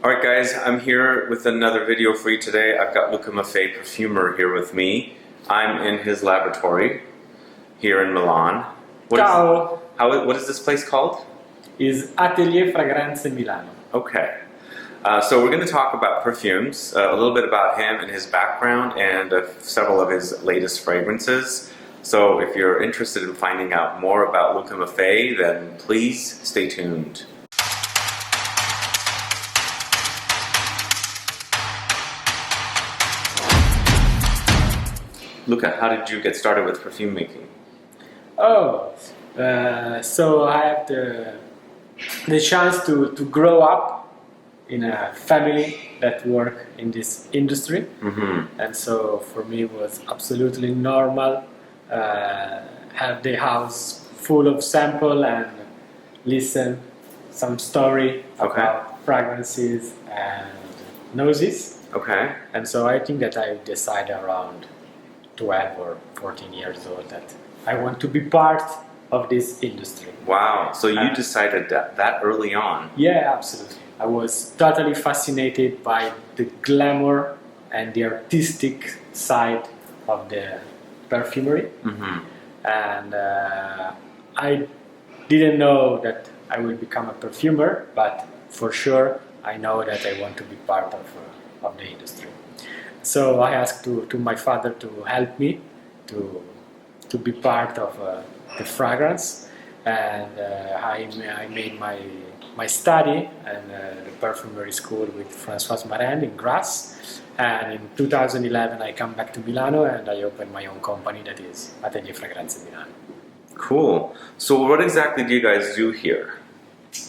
Alright guys, I'm here with another video for you today. I've got Luca Maffei Perfumer here with me. I'm in his laboratory here in Milan. Ciao! What is this place called? Is Atelier Fragranze Milano. Okay. So we're going to talk about perfumes, a little bit about him and his background, and several of his latest fragrances. So if you're interested in finding out more about Luca Maffei, then please stay tuned. Luca, how did you get started with perfume making? So I have the chance to grow up in a family that work in this industry, and so for me it was absolutely normal have the house full of sample and listen some story about fragrances and noses. Okay. And so I think that I decided around 12 or 14 years old that I want to be part of this industry. Wow, so you decided that early on? Yeah, absolutely. I was totally fascinated by the glamour and the artistic side of the perfumery. And I didn't know that I would become a perfumer, but for sure I know that I want to be part of the industry. So I asked to my father to help me to be part of the fragrance, and I made my study and the perfumery school with Françoise Marin in Grasse, and in 2011 I come back to Milano and I opened my own company that is Atelier Fragranze Milano. Cool. So what exactly do you guys do here?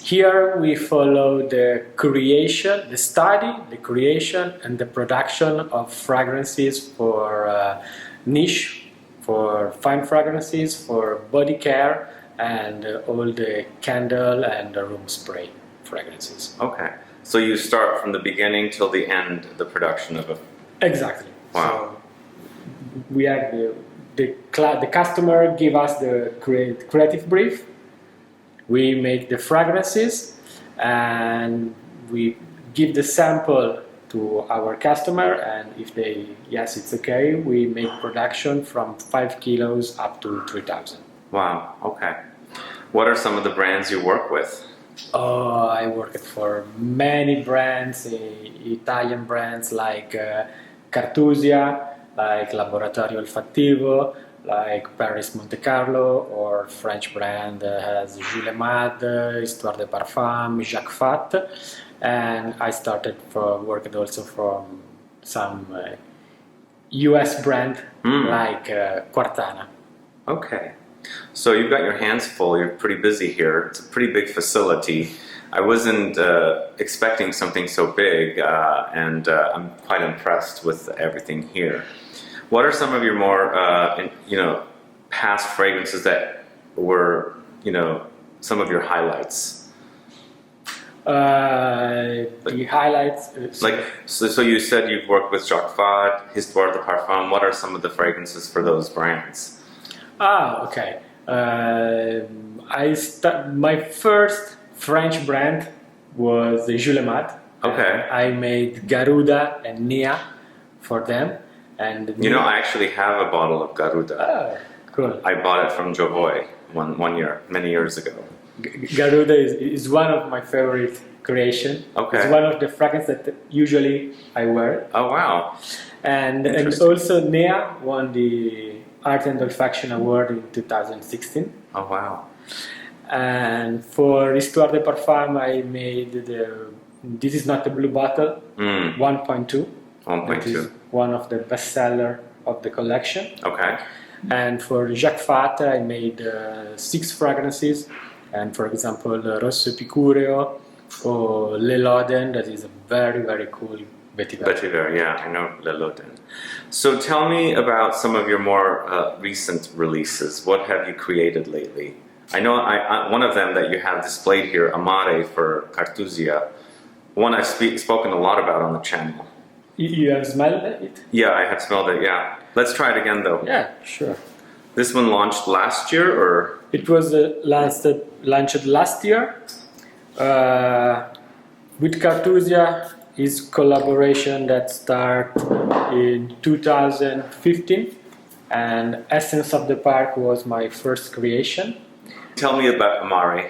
Here we follow the creation, the study, the creation and the production of fragrances for niche, for fine fragrances, for body care, and all the candle and the room spray fragrances. Okay. So you start from the beginning till the end, the production of a... Exactly. Wow. So we have the customer give us the creative brief. We make the fragrances and we give the sample to our customer, and if they, yes, it's okay, we make production from 5 kilos up to 3,000. Wow, okay. What are some of the brands you work with? Oh, I worked for many brands, Italian brands like CARTHUSIA, like Laboratorio Olfattivo, like Paris Monte Carlo, or French brand has Histoire de Parfums, JACQUES, and I started working also from some US brand like QUARTANA. Okay. So you've got your hands full, you're pretty busy here. It's a pretty big facility. I wasn't expecting something so big, and I'm quite impressed with everything here. What are some of your more, past fragrances that were, some of your highlights? The highlights... So you said you've worked with JACQUES, Histoire de Parfums. What are some of the fragrances for those brands? Okay. My first French brand was Juniper. Okay. I made GARUDA and NEA for them. And I actually have a bottle of GARUDA. Oh, cool. I bought it from Jovoy one year, many years ago. GARUDA is one of my favorite creation. Okay. It's one of the fragrances that usually I wear. Oh wow. And also NEA won the Art and Olfaction Award in 2016. Oh wow. And for Histoire de Parfums I made this is not a blue bottle, 1.2. 1.2. One of the bestseller of the collection. Okay. And for JACQUES I made 6 fragrances, and for example Rosso Epicureo or LODEN, that is a very, very cool Vetiver. Vetiver, yeah, I know LODEN. So tell me about some of your more recent releases. What have you created lately? I know one of them that you have displayed here, Amare for CARTHUSIA, one I've spoken a lot about on the channel. You have smelled it? Yeah, I have smelled it, yeah. Let's try it again though. Yeah, sure. This one launched last year, or? It was launched last year. With CARTHUSIA is collaboration that started in 2015, and Essence of the Park was my first creation. Tell me about Amare.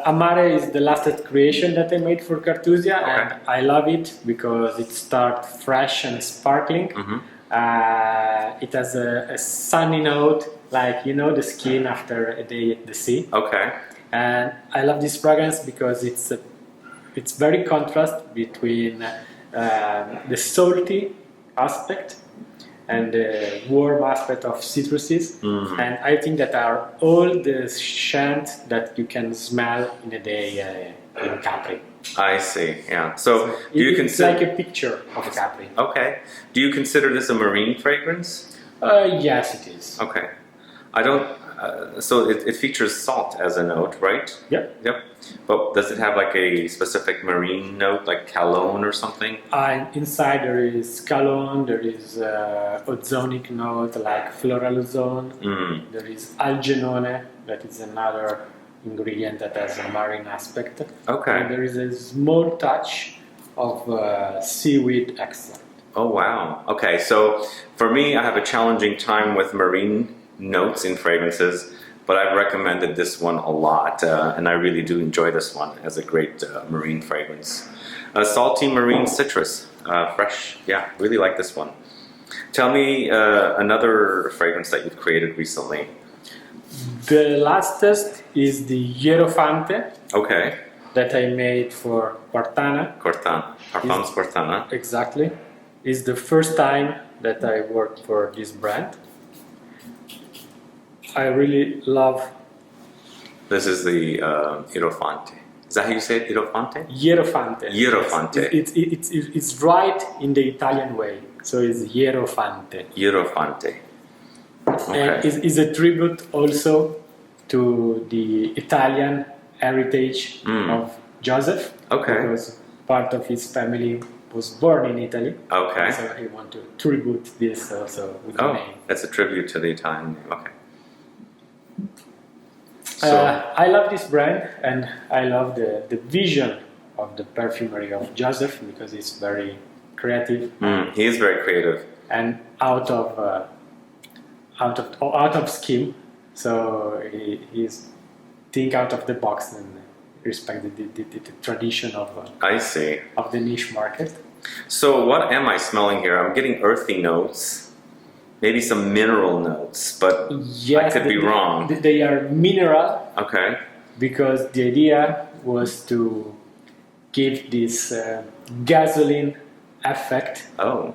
Amare is the last creation that I made for CARTHUSIA, Okay. and I love it because it starts fresh and sparkling. It has a sunny note, like the skin after a day at the sea. Okay. And I love this fragrance because it's very contrast between the salty aspect and the warm aspect of citruses. And I think that are all the scents that you can smell in a day in Capri. I see, yeah. So do you It's consider... like a picture of Capri. Okay. Do you consider this a marine fragrance? Yes, it is. Okay. I don't... so it features salt as a note, right? Yep. Yep. But does it have like a specific marine note, like cologne or something? Inside there is cologne, there is ozonic note like floral ozone, there is algenone, that is another ingredient that has a marine aspect. Okay. And there is a small touch of seaweed extract. Oh, wow. Okay, so for me, I have a challenging time with marine notes in fragrances, but I've recommended this one a lot, and I really do enjoy this one as a great marine fragrance. Salty marine citrus, fresh, yeah, really like this one. Tell me another fragrance that you've created recently. The lastest is the IEROFANTE Okay, that I made for QUARTANA. QUARTANA, Parfums QUARTANA. Exactly. It's the first time that I worked for this brand. I really love This is the IEROFANTE. Is that how you say it, IEROFANTE? IEROFANTE. IEROFANTE. It's right in the Italian way, so it's IEROFANTE. IEROFANTE. Okay. And it's a tribute also to the Italian heritage of Joseph, Okay. because part of his family was born in Italy. Okay. So I want to tribute this also with the name. That's a tribute to the Italian name. Okay. I love this brand, and I love the vision of the perfumery of Joseph, because it's very creative He is very creative. and out of scheme. So he's think out of the box and respect the tradition of I see. the niche market. So what am I smelling here? I'm getting earthy notes, maybe some mineral notes, but I could be wrong. They are mineral, Okay. because the idea was to give this gasoline effect. Oh.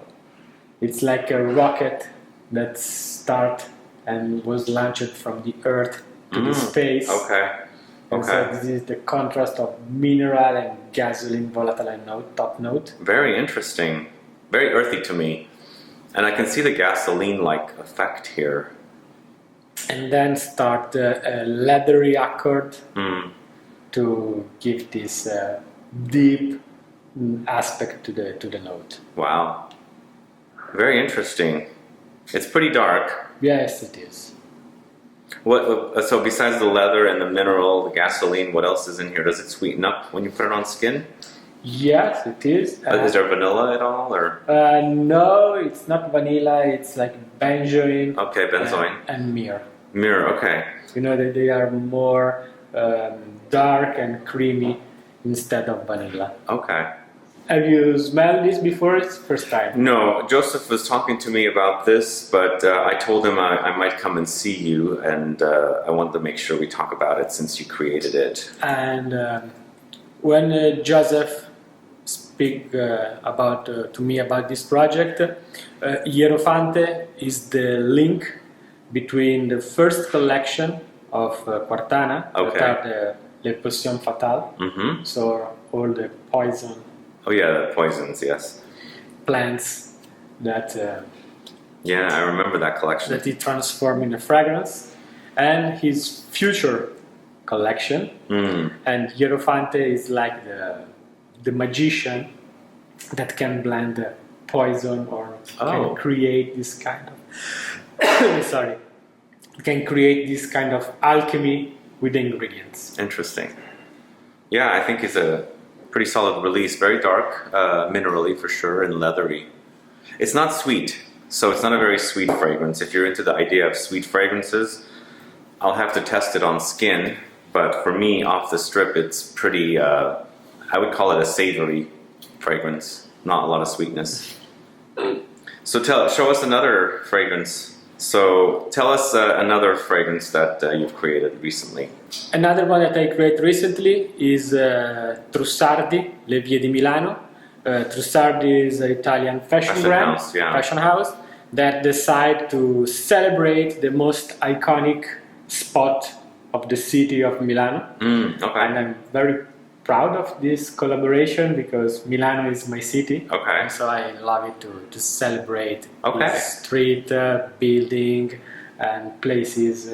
It's like a rocket that started and was launched from the Earth to the space. Okay. And so this is the contrast of mineral and gasoline volatile note, top note. Very interesting. Very earthy to me. And I can see the gasoline-like effect here. And then start a leathery accord Mm. to give this deep aspect to the note. Wow. Very interesting. It's pretty dark. Yes, it is. What? So besides the leather and the mineral, the gasoline, what else is in here? Does it sweeten up when you put it on skin? Yes, it is. Is there vanilla at all, or? No, it's not vanilla. It's like benzoin. Okay, benzoin. And myrrh. Myrrh. Okay. You know that they are more dark and creamy instead of vanilla. Okay. Have you smelled this before? It's first time. No, Joseph was talking to me about this, but I told him I might come and see you, and I wanted to make sure we talk about it since you created it. And when Joseph speak to me about this project, IEROFANTE is the link between the first collection of QUARTANA, Okay. that are the Les Potions Fatales, Mm-hmm. so all the poison Oh yeah, the poisons, yes. plants that Yeah, I remember that collection. that he transformed in a fragrance, and his future collection. And IEROFANTE is like the magician that can blend the poison or can create this kind of sorry, can create this kind of alchemy with the ingredients. Interesting. Yeah, I think he's Pretty solid release, very dark, minerally for sure, and leathery. It's not sweet, so it's not a very sweet fragrance. If you're into the idea of sweet fragrances, I'll have to test it on skin, but for me, off the strip, it's pretty, I would call it a savory fragrance, not a lot of sweetness. So show us another fragrance. So tell us another fragrance that you've created recently. Another one that I created recently is Trussardi, Le Vie di Milano. Trussardi is an Italian fashion brand, house, yeah. fashion house, that decide to celebrate the most iconic spot of the city of Milano. Okay. And I'm very proud of this collaboration because Milano is my city. Okay. And so I love it to celebrate this street, building, and places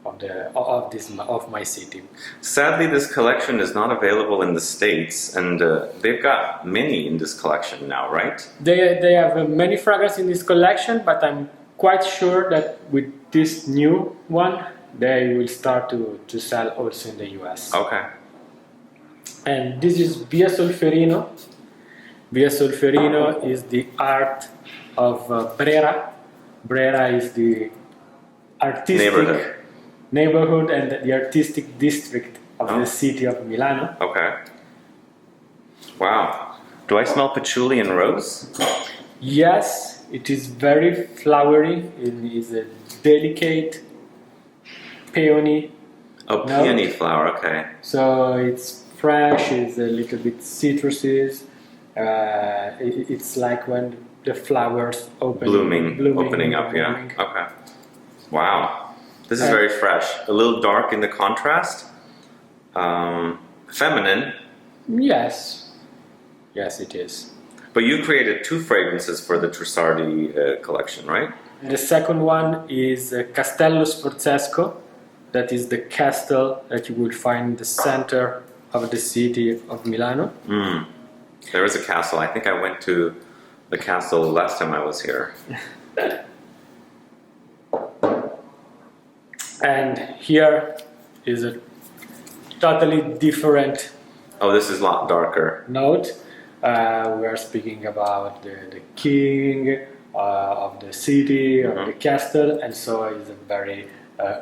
of my city. Sadly, this collection is not available in the States, and they've got many in this collection now, right? They have many fragrances in this collection, but I'm quite sure that with this new one, they will start to sell also in the US. Okay. And this is Via Solferino. Via Solferino is the art of Brera. Brera is the artistic neighborhood and the artistic district of the city of Milano. Okay. Wow. Do I smell patchouli and rose? Yes, it is very flowery. It is a delicate peony. Oh, peony flower, okay. So it's fresh, it's a little bit citruses. It's like when the flowers opening up, yeah. Okay. Wow. This is very fresh. A little dark in the contrast. Feminine. Yes. Yes, it is. But you created two fragrances for the Trussardi collection, right? The second one is Castello Sforzesco. That is the castle that you will find in the center of the city of Milano. There is a castle. I think I went to the castle last time I was here. And here is a totally different. Oh, this is a lot darker. Note. We are speaking about the king of the city, of the castle, and so it's a very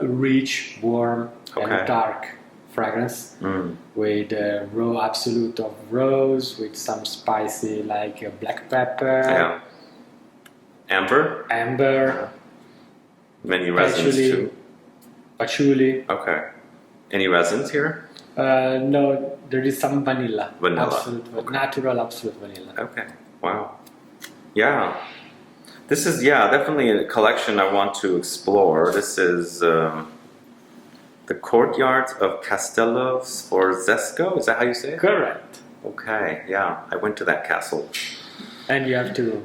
rich, warm, and dark fragrance with a raw absolute of rose, with some spicy like black pepper, amber, many resins too. Patchouli. Okay. Any resins here? No, there is some vanilla. Vanilla. Natural absolute vanilla. Okay. Wow. Yeah. This is, definitely a collection I want to explore. This is the Courtyards of Castello Sforzesco. Is that how you say it? Correct. Okay, yeah. I went to that castle. And you have to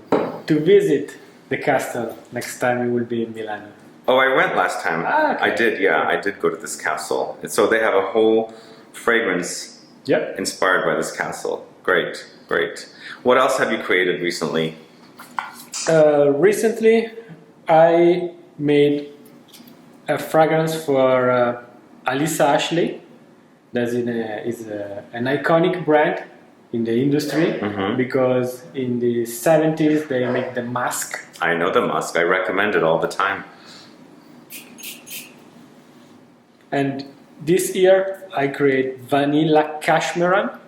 visit the castle next time you will be in Milan. Oh, I went last time. Okay. I did, I did go to this castle. And so they have a whole fragrance inspired by this castle. Great, great. What else have you created recently? Recently, I made a fragrance for ALYSSA Ashley. That is an iconic brand in the industry because in the 70s they make the Musk. I know the Musk. I recommend it all the time. And this year I create Vanilla CASHMERAN,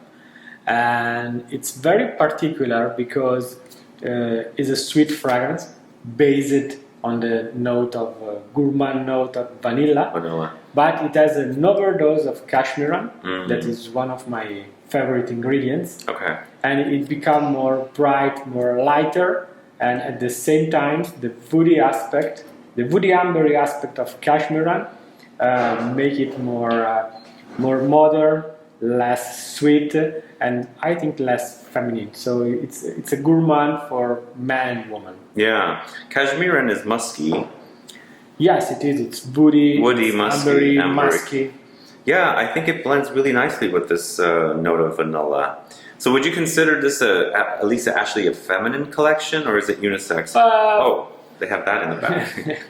and it's very particular because it's a sweet fragrance based on the note of gourmand note of vanilla, but it has an overdose of CASHMERAN. That is one of my favorite ingredients. Okay. And it becomes more bright, more lighter, and at the same time the woody aspect, the woody ambery aspect of CASHMERAN make it more modern, less sweet, and I think less feminine. So it's a gourmand for man and woman. Yeah, CASHMERAN is musky. Yes, it is. It's woody, musky, musky. Yeah, I think it blends really nicely with this note of vanilla. So would you consider this ALYSSA Ashley a feminine collection, or is it unisex? Oh, they have that in the back.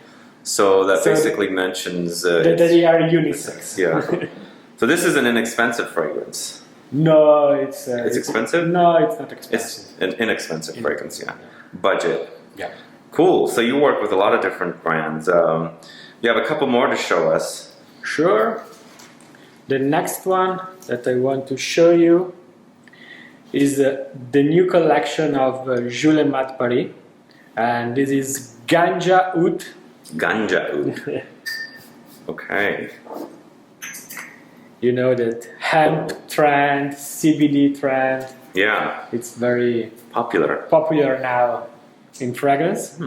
So that basically mentions... that they are unisex. Yeah. So this is an inexpensive fragrance. No, It's expensive? No, it's not expensive. It's an inexpensive fragrance, yeah. Budget. Yeah. Cool. So you work with a lot of different brands. You have a couple more to show us. Sure. The next one that I want to show you is the new collection of Jules et Mat Paris, and this is Ganja Oud. Ganja Oud. Okay. You know that hemp trend, CBD trend. Yeah. It's very popular now in fragrance.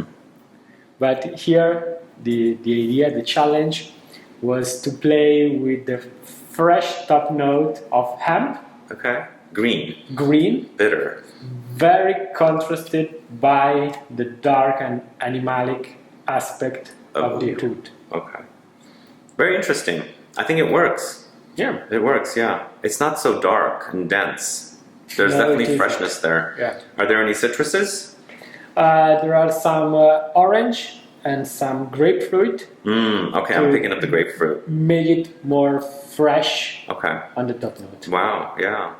But here the idea, the challenge was to play with the fresh top note of hemp. Okay. Green. Bitter. Very contrasted by the dark and animalic aspect of the oud. Okay. Very interesting. I think it works. Yeah. It works, yeah. It's not so dark and dense. There's definitely freshness there. Yeah. Are there any citruses? There are some orange and some grapefruit. Okay, I'm picking up the grapefruit. Make it more fresh on the top note. Wow, yeah.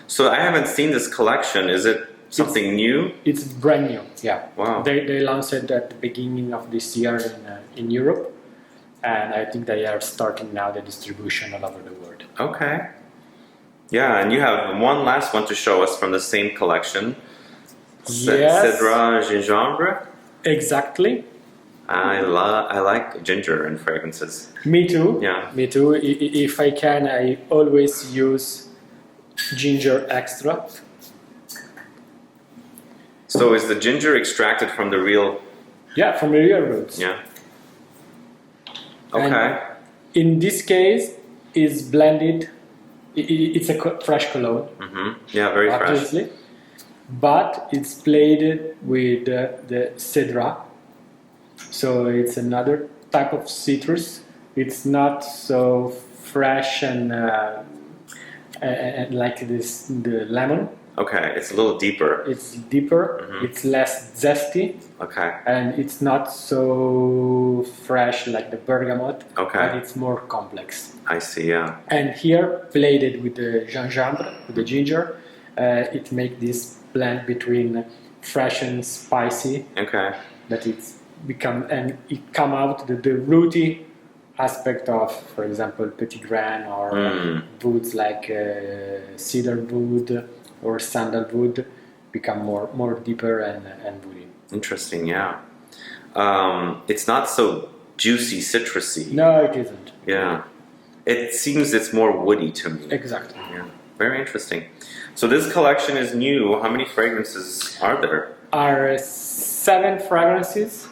So I haven't seen this collection. Is it something new? It's brand new, yeah. Wow. They launched it at the beginning of this year in Europe. And I think they are starting now the distribution all over the world. Okay. Yeah, and you have one last one to show us from the same collection. Yes. CEDRAT Gingembre. Exactly. I like ginger in fragrances. Me too. Yeah. Me too. If I can, I always use ginger extract. So is the ginger extracted from the real? Yeah, from the real roots. Yeah. Okay. And in this case, it's blended. It's a fresh cologne. Yeah, very obviously, fresh. But it's played with the CEDRAT. So it's another type of citrus. It's not so fresh and like this the lemon. Okay, it's a little deeper. It's deeper. It's less zesty. Okay. And it's not so fresh like the bergamot. Okay. But it's more complex. I see. Yeah. And here, played with the gingembre, with the ginger, it makes this blend between fresh and spicy. Okay. That it's become, and it come out the rooty aspect of, for example, petit grain or woods like cedar wood or sandalwood become more deeper and woody. Interesting, yeah. It's not so juicy, citrusy. No, it isn't. Yeah. It seems it's more woody to me. Exactly. Yeah. Very interesting. So this collection is new. How many fragrances are there? Are 7 fragrances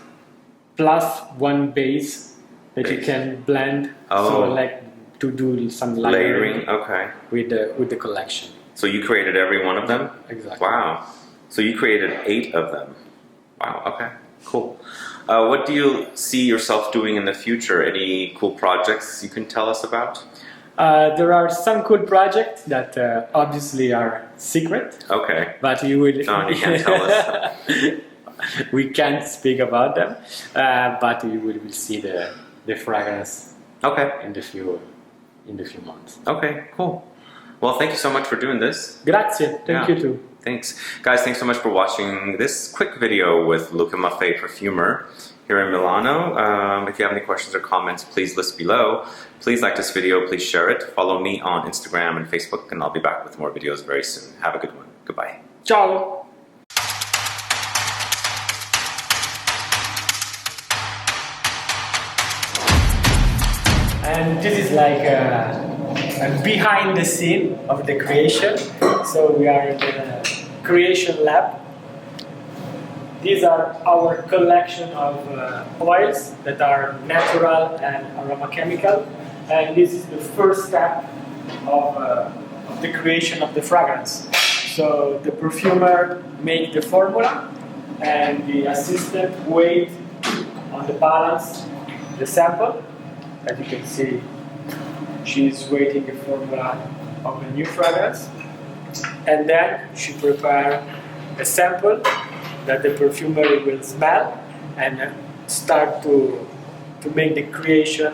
plus 1 base that you can blend. So like to do some layering okay. with the collection. So you created every one of them? Exactly. Wow. So you created 8 of them. Wow, okay, cool. What do you see yourself doing in the future? Any cool projects you can tell us about? There are some cool projects that obviously are secret. Okay. But you will. No, you can't tell us. We can't speak about them, but you will see the fragrance. Okay. In the few months. Okay, cool. Well, thank you so much for doing this. Grazie. Thank you too. Thanks. Guys, thanks so much for watching this quick video with Luca Maffei Perfumer here in Milano. If you have any questions or comments, please list below. Please like this video, please share it. Follow me on Instagram and Facebook, and I'll be back with more videos very soon. Have a good one. Goodbye. Ciao. And this is like a behind the scene of the creation. So we are in the creation lab. These are our collection of oils that are natural and aroma chemical. And this is the first step of the creation of the fragrance. So the perfumer makes the formula and the assistant weighs on the balance the sample. As you can see, she's weighting the formula of the new fragrance. And then she prepares a sample that the perfumer will smell and start to make the creation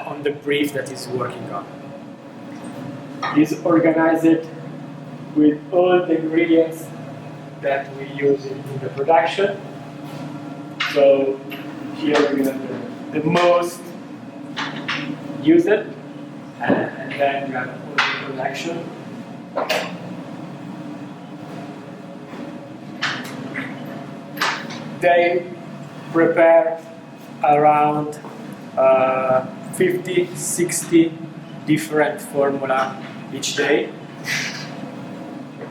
on the brief that he's working on. is organized with all the ingredients that we use in the production. So here we have the most used, and then we have all the production. They prepare around 50, 60 different formula each day.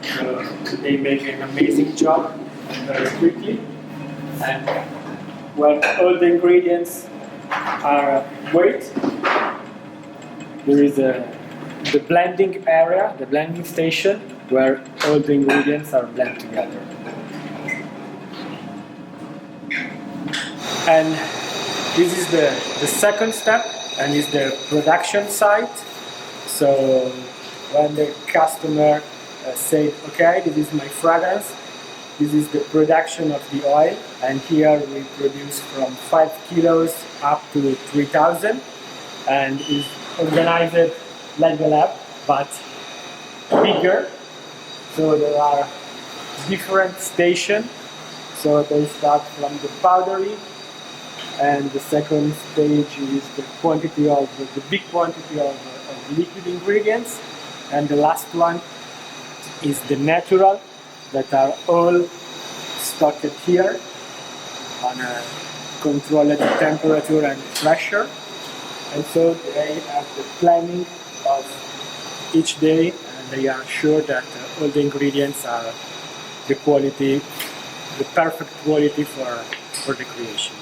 So they make an amazing job very quickly. And when all the ingredients are weighed, there is the blending area, the blending station, where all the ingredients are blended together. And this is the second step, and is the production side. So when the customer said, okay, this is my fragrance, this is the production of the oil, and here we produce from 5 kilos up to 3,000, and is organized like the lab, but bigger. So there are different stations. So they start from the powdery, and the second stage is the quantity of the big quantity of liquid ingredients, and the last one is the natural, that are all stocked here on a controlled temperature and pressure. And so they have the planning of each day, and they are sure that all the ingredients are the quality, the perfect quality for the creation.